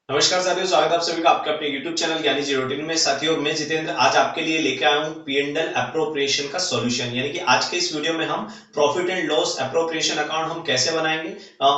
नमस्कार साथियों, स्वागत है आप सभी का आपके अपने YouTube चैनल ज्ञानी जी रूटीन में। साथियों, मैं जितेंद्र आज आपके लिए लेके आया हूँ P&L अप्रोप्रिएशन का सॉल्यूशन। यानी कि आज के इस वीडियो में हम profit and loss appropriation account हम कैसे बनाएंगे,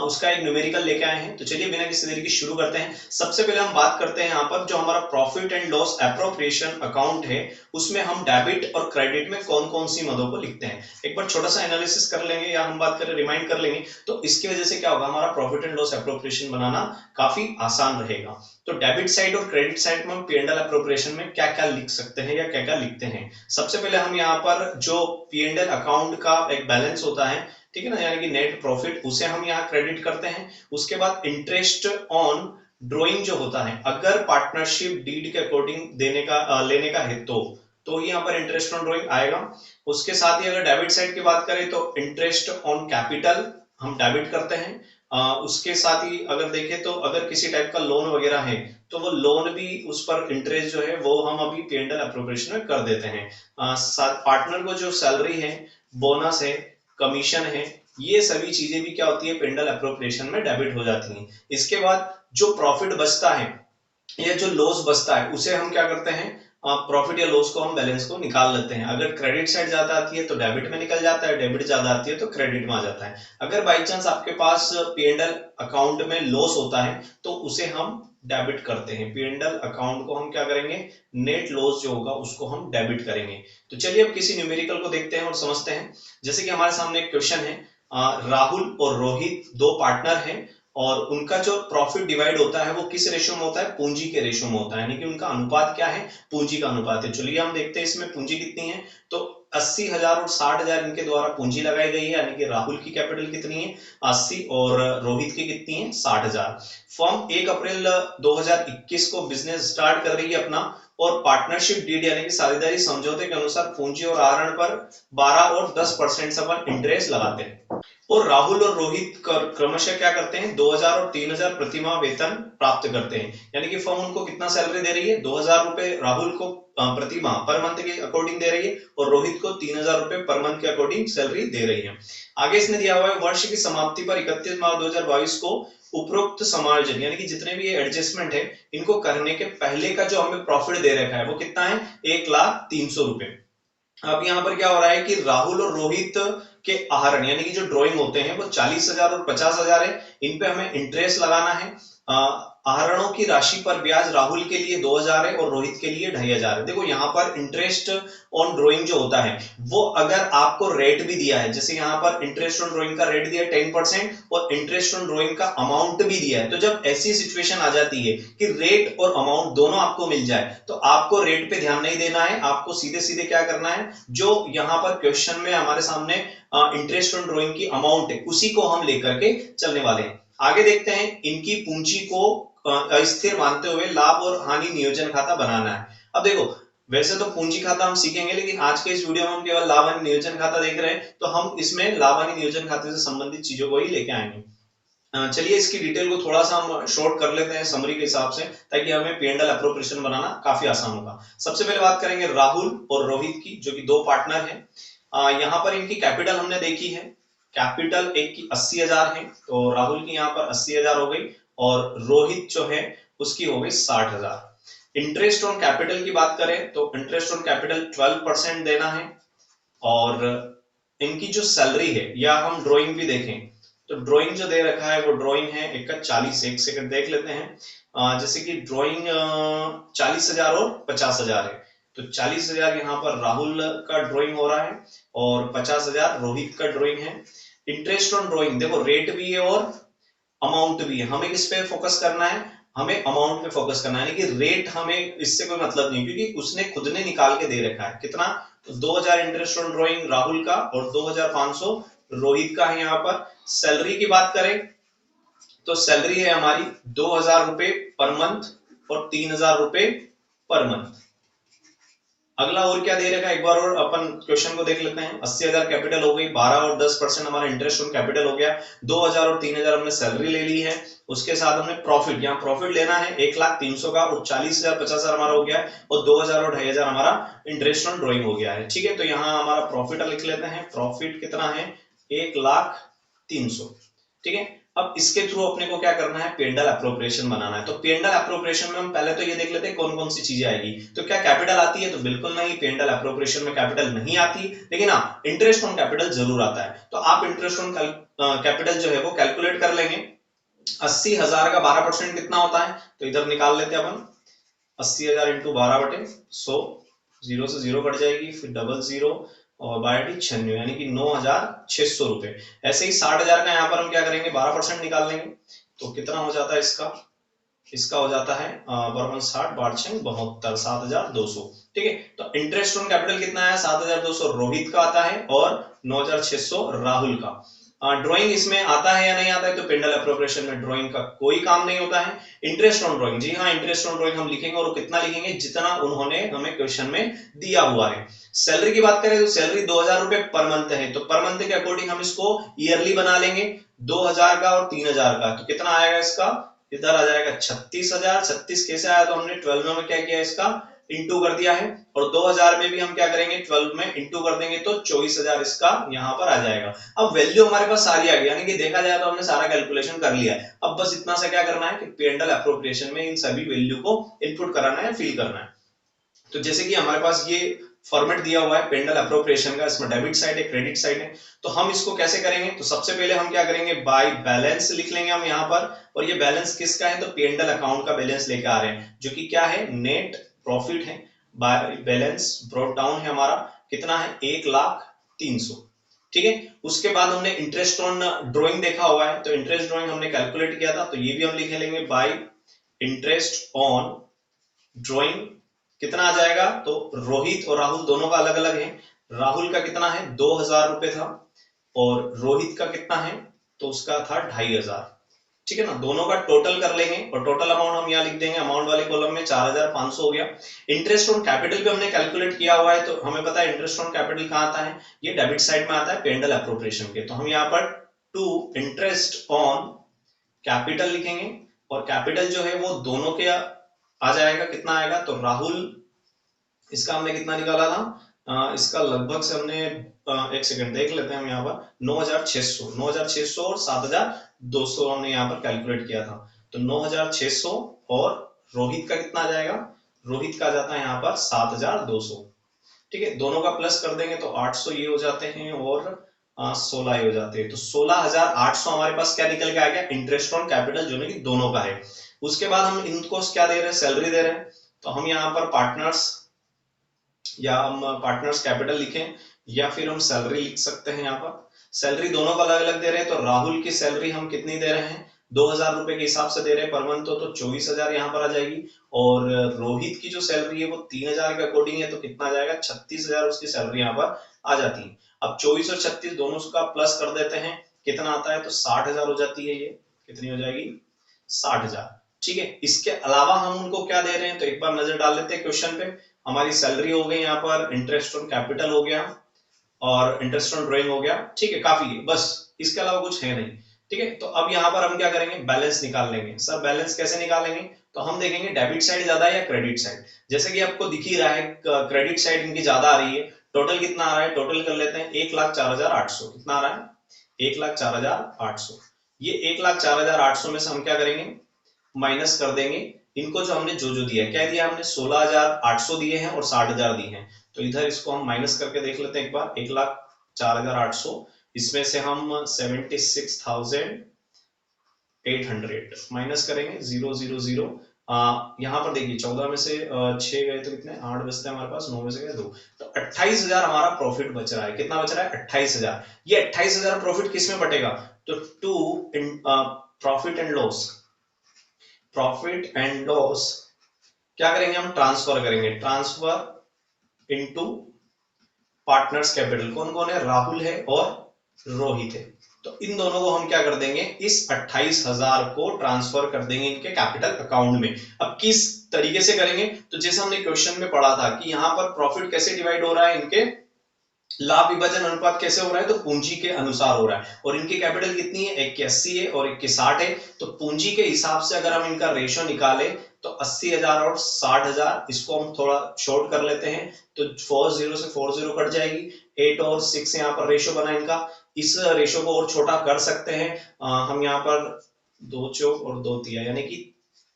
उसका एक न्यूमेरिकल लेके आए हैं। तो चलिए बिना किसी देरी के शुरू करते हैं। सबसे पहले हम बात करते हैं यहाँ पर जो हमारा profit and loss appropriation account है, उसमें हम डेबिट और क्रेडिट में कौन कौन सी मदों को लिखते हैं। एक बार छोटा सा एनालिसिस कर लेंगे या हम बात करें रिमाइंड कर लेंगे, तो इसकी वजह से क्या होगा, हमारा प्रॉफिट एंड लॉस अप्रोप्रिएशन बनाना काफी आसान रहेगा। तो डेबिट साइड और क्रेडिट साइड में हम P&L अप्रोप्रिएशन में क्या क्या लिख सकते हैं या क्या क्या लिखते हैं। सबसे पहले हम यहाँ पर जो P&L अकाउंट का एक बैलेंस होता है, ठीक है ना, यानी कि नेट प्रॉफिट, उसे हम यहाँ क्रेडिट करते हैं। उसके बाद इंटरेस्ट ऑन ड्रॉइंग जो होता है, अगर पार्टनरशिप डीड के अकॉर्डिंग देने का लेने का है तो यहाँ पर इंटरेस्ट ऑन ड्रॉइंग आएगा। उसके साथ ही अगर डेबिट साइड की बात करें तो इंटरेस्ट ऑन कैपिटल हम डेबिट करते हैं। उसके साथ ही अगर देखें तो अगर किसी टाइप का लोन वगैरह है तो वो लोन भी, उस पर इंटरेस्ट जो है वो हम अभी P&L अप्रोप्रिएशन में कर देते हैं। पार्टनर को जो सैलरी है, बोनस है, कमीशन है, ये सभी चीजें भी क्या होती है, P&L अप्रोप्रिएशन में डेबिट हो जाती हैं। इसके बाद जो प्रॉफिट बचता है या जो लॉस बचता है उसे हम क्या करते हैं, प्रॉफिट या लॉस को हम बैलेंस को निकाल लेते हैं। अगर क्रेडिट साइड ज्यादा आती है तो डेबिट में निकल जाता है, डेबिट ज्यादा आती है तो क्रेडिट में आ जाता है। अगर बाई चांस आपके पास P&L अकाउंट में लॉस होता है तो उसे हम डेबिट करते हैं। P&L अकाउंट को हम क्या करेंगे, नेट लॉस जो होगा उसको हम डेबिट करेंगे। तो चलिए अब किसी न्यूमेरिकल को देखते हैं और समझते हैं। जैसे कि हमारे सामने एक क्वेश्चन है, राहुल और रोहित दो पार्टनर हैं और उनका जो प्रॉफिट डिवाइड होता है वो किस रेशियो में होता है, पूंजी के रेशियो में होता है। यानी कि उनका अनुपात क्या है, पूंजी का अनुपात है। चलिए हम देखते हैं इसमें पूंजी कितनी है। तो 80,000 और 60,000 इनके द्वारा पूंजी लगाई गई है। यानी कि राहुल की कैपिटल कितनी है, 80, और रोहित की कितनी है, 60,000। फर्म 1 अप्रैल 2021 को बिजनेस स्टार्ट कर रही है अपना, और पार्टनरशिप डीड यानी कि साझेदारी समझौते के अनुसार पूंजी और आहरण पर 12 और 10% से अपन इंटरेस्ट लगाते हैं। और राहुल और रोहित क्रमशः क्या करते हैं, 2,000 और 3,000 प्रतिमाह वेतन प्राप्त करते हैं। यानी कि फर्म उनको कितना सैलरी दे रही है, 2,000 रुपए राहुल को प्रति माह पर मंथ के अकॉर्डिंग दे रही है, और रोहित को 3,000 रुपए पर मंथ के अकॉर्डिंग सैलरी दे रही है। आगे इसने दिया हुआ है, वर्ष की समाप्ति पर 31 मार्च 2022 को उपरोक्त समायोजन, यानी कि जितने भी ये एडजस्टमेंट है, इनको करने के पहले का जो हमें प्रॉफिट दे रखा है वो कितना है, 1,03,000 रुपए। अब यहाँ पर क्या हो रहा है कि राहुल और रोहित के आहरण यानी कि जो ड्राइंग होते हैं वो 40,000 और 50,000 है। इन पे हमें इंटरेस्ट लगाना है। आहरणों की राशि पर ब्याज राहुल के लिए 2,000 है और रोहित के लिए 2,500 है। देखो यहाँ पर इंटरेस्ट ऑन ड्राइंग जो होता है वो अगर आपको रेट भी दिया है, जैसे यहाँ पर इंटरेस्ट ऑन ड्राइंग का रेट दिया है 10% और इंटरेस्ट ऑन ड्राइंग का अमाउंट भी दिया है, तो जब ऐसी सिचुएशन आ जाती है कि रेट और अमाउंट दोनों आपको मिल जाए तो आपको रेट पे ध्यान नहीं देना है, आपको सीधे सीधे क्या करना है, जो यहाँ पर क्वेश्चन में हमारे सामने इंटरेस्ट ऑन ड्राइंग की अमाउंट है उसी को हम लेकर के चलने वाले हैं। आगे देखते हैं, इनकी पूंजी को अस्थिर मानते हुए लाभ और हानि नियोजन खाता बनाना है। अब देखो, वैसे तो पूंजी खाता हम सीखेंगे, लेकिन आज के इस वीडियो में हम केवल लाभ हानि नियोजन खाता देख रहे हैं, तो हम इसमें लाभ हानि नियोजन खाते से संबंधित चीजों को ही लेके आएंगे। चलिए इसकी डिटेल को थोड़ा सा हम शॉर्ट कर लेते हैं समरी के हिसाब से, ताकि हमें P&L अप्रोप्रिएशन बनाना काफी आसान होगा। सबसे पहले बात करेंगे राहुल और रोहित की, जो कि दो पार्टनर हैं। यहाँ पर इनकी कैपिटल हमने देखी है, कैपिटल एक की 80,000 है, तो राहुल की यहाँ पर 80,000 हो गई, और रोहित जो है उसकी हो गई 60,000। इंटरेस्ट ऑन कैपिटल की बात करें तो इंटरेस्ट ऑन कैपिटल 12% देना है। और इनकी जो सैलरी है, या हम ड्राइंग भी देखें तो ड्राइंग जो दे रखा है वो ड्राइंग है एक का 40, एक सेकंड देख लेते हैं। जैसे कि ड्राइंग 40,000 और 50,000 है, तो 40,000 यहाँ पर राहुल का ड्राइंग हो रहा है और 50,000 रोहित का ड्राइंग है। इंटरेस्ट ऑन ड्राइंग देखो, रेट भी है और अमाउंट भी है। हमें किस पे फोकस करना है, हमें अमाउंट पे फोकस करना है। यानी कि रेट हमें इससे कोई मतलब नहीं, क्योंकि उसने खुद ने निकाल के दे रखा है कितना, तो 2,000 इंटरेस्ट ऑन ड्राइंग राहुल का और 2,500 रोहित का है। यहाँ पर सैलरी की बात करें तो सैलरी है हमारी 2,000 रुपए पर मंथ और 3,000 रुपए पर मंथ। अगला और क्या दे रखा है, एक बार और अपन क्वेश्चन को देख लेते हैं। 80,000 कैपिटल हो गई, 12 और 10% हमारा इंटरेस्ट ऑन कैपिटल हो गया, 2,000 और 3,000 हमने सैलरी ले ली है। उसके साथ हमने प्रॉफिट, यहाँ प्रॉफिट लेना है 1,03,000 का, और 40,000 50,000 हमारा हो गया है, और 2,000 और 2,500 हमारा इंटरेस्ट ऑन ड्रॉइंग हो गया है। ठीक है, तो यहाँ हमारा प्रॉफिट लिख लेते हैं, प्रॉफिट कितना है, 1,03,000। ठीक है, अब इसके थ्रू अपने को क्या करना है, P&L एप्रोप्रिएशन बनाना है। तो P&L एप्रोप्रिएशन में हम पहले तो ये देख लेते हैं कौन कौन सी चीजें आएगी। तो क्या कैपिटल आती है, तो बिल्कुल नहीं, P&L एप्रोप्रिएशन में कैपिटल नहीं आती, लेकिन हाँ इंटरेस्ट ऑन कैपिटल जरूर आता है। तो आप इंटरेस्ट ऑन कैपिटल जो है वो कैलकुलेट कर लेंगे। 80,000 का 12% कितना होता है, तो इधर निकाल लेते हैं अपन। 80,000 इंटू 12/100, जीरो से जीरो कट जाएगी, फिर डबल जीरो और 96 यानी कि 9,600 रुपए। ऐसे ही 60,000 का यहाँ पर हम क्या करेंगे, 12% निकाल लेंगे। तो कितना हो जाता है इसका हो जाता है 60 62 72 7,200। ठीक है, तो इंटरेस्ट ऑन कैपिटल कितना है, 7,200 रोहित का आता है और 9,600 राहुल का। ड्राइंग इसमें आता है या नहीं आता है, तो P&L एप्रोप्रिएशन में ड्राइंग का कोई काम नहीं होता है। इंटरेस्ट ऑन ड्राइंग, जी हाँ इंटरेस्ट ऑन ड्राइंग हम लिखेंगे, और कितना लिखेंगे, जितना उन्होंने हमें क्वेश्चन में दिया हुआ है। सैलरी की बात करें तो सैलरी 2,000 रुपए पर मंथ है, तो पर मंथ के अकॉर्डिंग हम इसको ईयरली बना लेंगे, 2,000 का और 3,000 का। तो कितना आएगा इसका, इधर आ जाएगा 36,000। 36 कैसे आया, तो हमने 12 में क्या किया, इसका इंटू कर दिया है, और 2,000 में भी हम क्या करेंगे, 12 में इंटू कर देंगे, तो 24,000 इसका यहाँ पर आ जाएगा। अब वैल्यू हमारे पास सारी आ गई, यानी कि देखा जाए तो हमने सारा कैलकुलेशन कर लिया है। अब बस इतना सा क्या करना है कि P&L एप्रोप्रिएशन में इन सभी वैल्यू को इनपुट कराना है, फिल करना है। तो जैसे कि हमारे पास ये फॉर्मेट दिया हुआ है P&L एप्रोप्रिएशन का, इसमें डेबिट साइड है, क्रेडिट साइड है। तो हम इसको कैसे करेंगे, तो सबसे पहले हम क्या करेंगे, बाय बैलेंस लिख लेंगे हम यहाँ पर। और ये बैलेंस किसका है, तो P&L अकाउंट का बैलेंस लेके आ रहे हैं, जो कि क्या है, नेट प्रॉफिट है। बाय बैलेंस ब्रॉट डाउन है हमारा, कितना है, 1,03,000। ठीक है, उसके बाद हमने इंटरेस्ट ऑन ड्रॉइंग देखा हुआ है, तो इंटरेस्ट ड्रॉइंग हमने कैलकुलेट किया था, तो ये भी हम लिख लेंगे, बाय इंटरेस्ट ऑन ड्रॉइंग कितना आ जाएगा, तो रोहित और राहुल दोनों का अलग अलग है। राहुल का कितना है, 2,000 रुपए था, और रोहित का कितना है, तो उसका था 2,500। ठीक है ना, दोनों का टोटल कर लेंगे, और टोटल अमाउंट हम यहाँ लिख देंगे, अमाउंट वाले कॉलम में 4,500 हो गया। इंटरेस्ट ऑन कैपिटल भी हमने कैलकुलेट किया हुआ है, तो हमें पता है इंटरेस्ट ऑन कैपिटल कहाँ आता है, ये डेबिट साइड में आता है P&L एप्रोप्रिएशन के। तो हम यहाँ पर टू इंटरेस्ट ऑन कैपिटल लिखेंगे, और कैपिटल जो है वो दोनों के आ जाएगा, कितना आएगा, तो राहुल, इसका हमने कितना निकाला था, इसका लगभग से हमने एक सेकंड देख लेते हैं हम यहाँ पर, 9,600 और 7,200 हमने यहाँ पर कैलकुलेट किया था। तो 9,600 और रोहित का कितना आ जाएगा, रोहित का आ जाता है यहाँ पर 7,200। ठीक है, दोनों का प्लस कर देंगे तो 800 ये हो जाते हैं, और 16 ये हो जाते हैं। तो 16,800 हमारे पास क्या निकल के आ गया, इंटरेस्ट ऑन कैपिटल, जो कि दोनों का है। उसके बाद हम इनको क्या दे रहे हैं, सैलरी दे रहे हैं। तो हम यहाँ पर पार्टनर्स, या हम पार्टनर्स कैपिटल लिखें, या फिर हम सैलरी लिख सकते हैं। यहाँ पर सैलरी दोनों को अलग अलग दे रहे हैं। तो राहुल की सैलरी हम कितनी दे रहे हैं, 2,000 रुपए के हिसाब से दे रहे हैं पर मंथ, तो 24,000 यहाँ पर आ जाएगी। और रोहित की जो सैलरी है वो 3,000 के अकॉर्डिंग है, तो कितना आ जाएगा, 36,000 उसकी सैलरी यहाँ पर आ जाती है। अब 24 और 36 दोनों का प्लस कर देते हैं, कितना आता है, तो 60,000 हो जाती है। ये कितनी हो जाएगी, 60,000। ठीक है, इसके अलावा हम उनको क्या दे रहे हैं, तो एक बार नजर डाल लेते हैं क्वेश्चन पे। हमारी सैलरी हो गई, यहाँ पर इंटरेस्ट ऑन कैपिटल हो गया, और इंटरेस्ट ऑन ड्राइंग हो गया। ठीक है, काफी है, बस इसके अलावा कुछ है नहीं। ठीक है, तो अब यहाँ पर हम क्या करेंगे, बैलेंस निकाल लेंगे। सर बैलेंस कैसे निकालेंगे, तो हम देखेंगे डेबिट साइड ज्यादा है या क्रेडिट साइड। जैसे कि आपको दिख ही रहा है, क्रेडिट साइड इनकी ज्यादा आ रही है। टोटल कितना आ रहा है, टोटल कर लेते हैं, 1,04,800। कितना आ रहा है, 1,04,800। ये 1,04,800 में से हम क्या करेंगे, माइनस कर देंगे इनको, जो हमने जो दिया है। क्या दिया हमने, 16,800 दिए हैं और 60,000 दिए हैं। तो इधर इसको हम माइनस करके देख लेते हैं एक बार, 1,04,800, इसमें से हम 76,800 माइनस करेंगे, 0,0,0। यहाँ पर देखिए 14 में से 6 गए तो कितने, 8 बचते हैं हमारे पास, 9 में से गए 2, तो 28,000 हमारा प्रॉफिट बच रहा है। कितना बच रहा है, 28,000। ये 28,000 प्रॉफिट किस में बटेगा, तो to profit and loss, profit and loss क्या करेंगे हम, ट्रांसफर करेंगे, ट्रांसफर इनटू पार्टनर्स कैपिटल। कौन कौन है, राहुल है और रोहित है। तो इन दोनों को हम क्या कर देंगे, इस 28,000 को ट्रांसफर कर देंगे इनके कैपिटल अकाउंट में। अब किस तरीके से करेंगे, तो जैसे हमने क्वेश्चन में पढ़ा था कि यहाँ पर प्रॉफिट कैसे डिवाइड हो रहा है, इनके लाभ विभाजन अनुपात कैसे हो रहा है, तो पूंजी के अनुसार हो रहा है। और इनकी कैपिटल कितनी है, 1 की 80 है और 1 की 60 है। तो पूंजी के हिसाब से अगर हम इनका रेशो निकाले तो 80,000 और 60,000, इसको हम थोड़ा शॉर्ट कर लेते हैं, तो 40 से 40 कट जाएगी, 8 और 6 यहाँ पर रेशो बना इनका। इस रेशो को और छोटा कर सकते हैं। हम यहाँ पर 2 चौक और 2 तिया यानी कि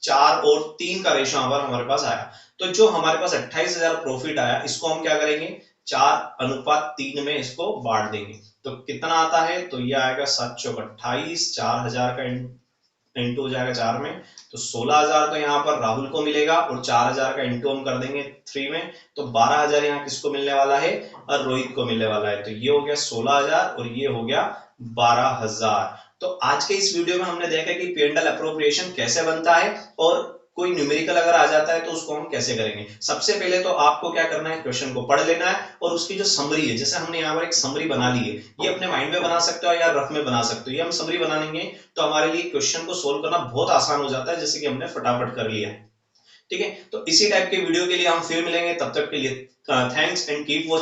4 और 3 का रेशो यहाँ पर हमारे पास आया। तो जो हमारे पास 28,000 प्रॉफिट आया, इसको हम क्या करेंगे, 4:3 में इसको बांट देंगे। तो कितना आता है, तो ये आएगा 7 चौक 28, 4,000 का इंटू हो जाएगा 4 में, तो 16,000 तो यहाँ पर राहुल को मिलेगा और 4,000 का इंटू हम कर देंगे 3 में, तो 12,000 यहाँ किसको मिलने वाला है, और रोहित को मिलने वाला है। तो ये हो गया 16,000 और ये हो गया 12,000। तो आज के इस वीडियो में हमने देखा कि P&L अप्रोप्रिएशन कैसे बनता है और कोई न्यूमेरिकल अगर आ जाता है तो उसको हम कैसे करेंगे। सबसे पहले तो आपको क्या करना है, क्वेश्चन को पढ़ लेना है और उसकी जो समरी है, जैसे हमने यहाँ पर एक समरी बना ली है, ये अपने माइंड में बना सकते हो या रफ में बना सकते हो। ये हम समरी बनाएंगे तो हमारे लिए क्वेश्चन को सोल्व करना बहुत आसान हो जाता है, जैसे कि हमने फटाफट कर लिया। ठीक है, तो इसी टाइप के वीडियो के लिए हम फिर मिलेंगे, तब तक के लिए थैंक्स एंड कीप वॉचिंग।